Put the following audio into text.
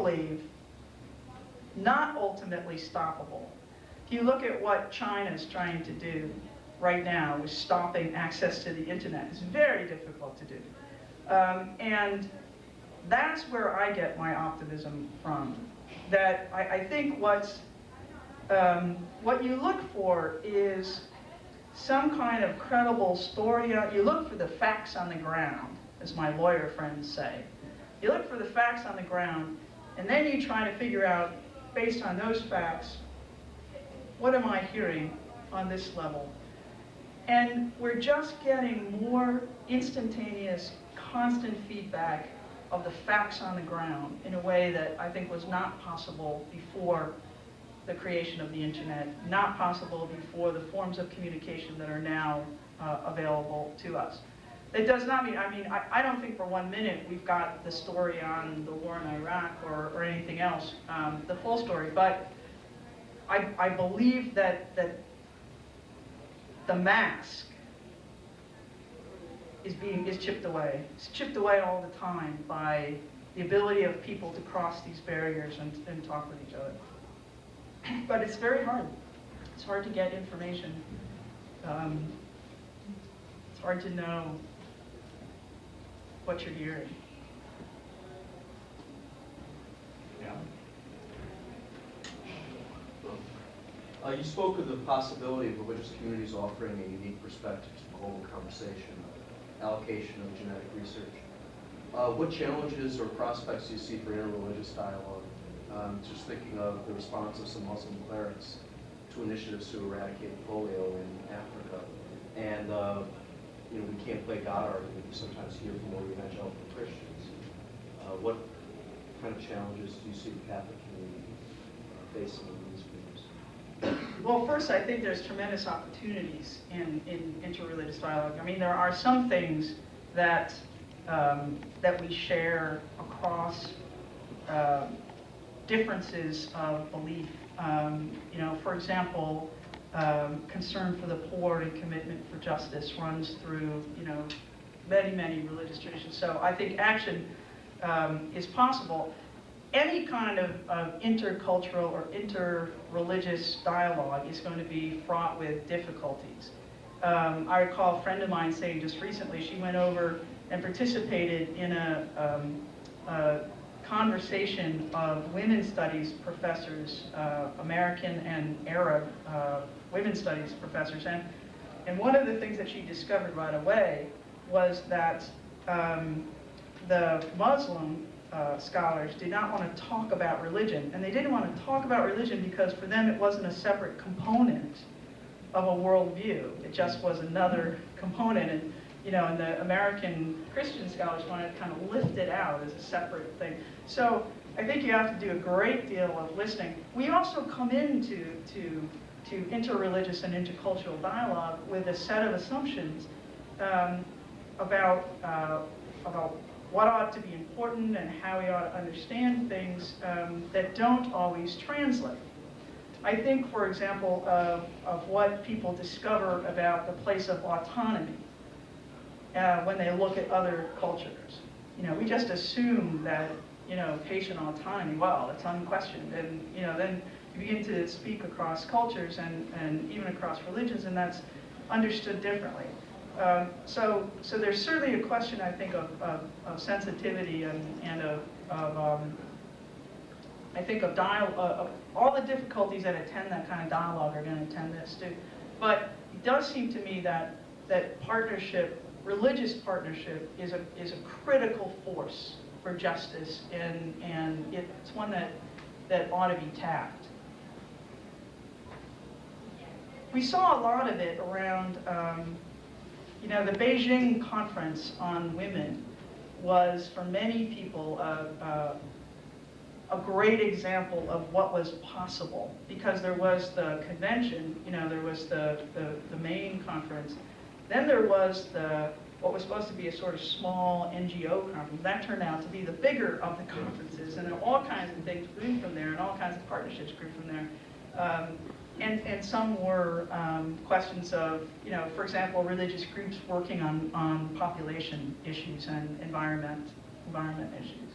believe, not ultimately stoppable. If you look at what China is trying to do right now with stopping access to the internet, it's very difficult to do. And that's where I get my optimism from. That I think what you look for is some kind of credible story. You look for the facts on the ground, as my lawyer friends say. You look for the facts on the ground, and then you try to figure out, based on those facts, what am I hearing on this level? And we're just getting more instantaneous, constant feedback of the facts on the ground in a way that I think was not possible before the creation of the internet, not possible before the forms of communication that are now available to us. It does not mean, I don't think for 1 minute we've got the story on the war in Iraq or anything else, the full story, but I believe that the mask is chipped away. It's chipped away all the time by the ability of people to cross these barriers and talk with each other. But it's very hard. It's hard to get information. It's hard to know what you're hearing. Yeah. You spoke of the possibility of religious communities offering a unique perspective to global conversation, allocation of genetic research. What challenges or prospects do you see for interreligious dialogue? Just thinking of the response of some Muslim clerics to initiatives to eradicate polio in Africa. And we can't play God argument. We sometimes hear from more evangelical Christians. What kind of challenges do you see the Catholic community facing in these groups? Well, first, I think there's tremendous opportunities in interreligious dialogue. I mean, there are some things that that we share across differences of belief. For example, concern for the poor and commitment for justice runs through, many religious traditions. So I think action is possible. Any kind of intercultural or interreligious dialogue is going to be fraught with difficulties. I recall a friend of mine saying just recently she went over and participated in a conversation of women's studies professors, American and Arab women's studies professors. And one of the things that she discovered right away was that the Muslim scholars did not want to talk about religion. And they didn't want to talk about religion because for them it wasn't a separate component of a worldview. It just was another component. And and the American Christian scholars wanted to kind of lift it out as a separate thing. So I think you have to do a great deal of listening. We also come into interreligious and intercultural dialogue with a set of assumptions about what ought to be important and how we ought to understand things that don't always translate. I think, for example, of what people discover about the place of autonomy when they look at other cultures. We just assume that, patient autonomy, well, it's unquestioned. And, then you begin to speak across cultures and even across religions, and that's understood differently. So there's certainly a question, I think, of sensitivity and of I think of dialogue. All the difficulties that attend that kind of dialogue are going to attend this too. But it does seem to me that partnership, religious partnership, is a critical force for justice, and it's one that ought to be tapped. We saw a lot of it around. The Beijing conference on women was, for many people, a great example of what was possible, because there was the convention, there was the main conference, then there was what was supposed to be a sort of small NGO conference. That turned out to be the bigger of the conferences, and all kinds of things grew from there, and all kinds of partnerships grew from there. And some were questions of, for example, religious groups working on population issues and environment issues.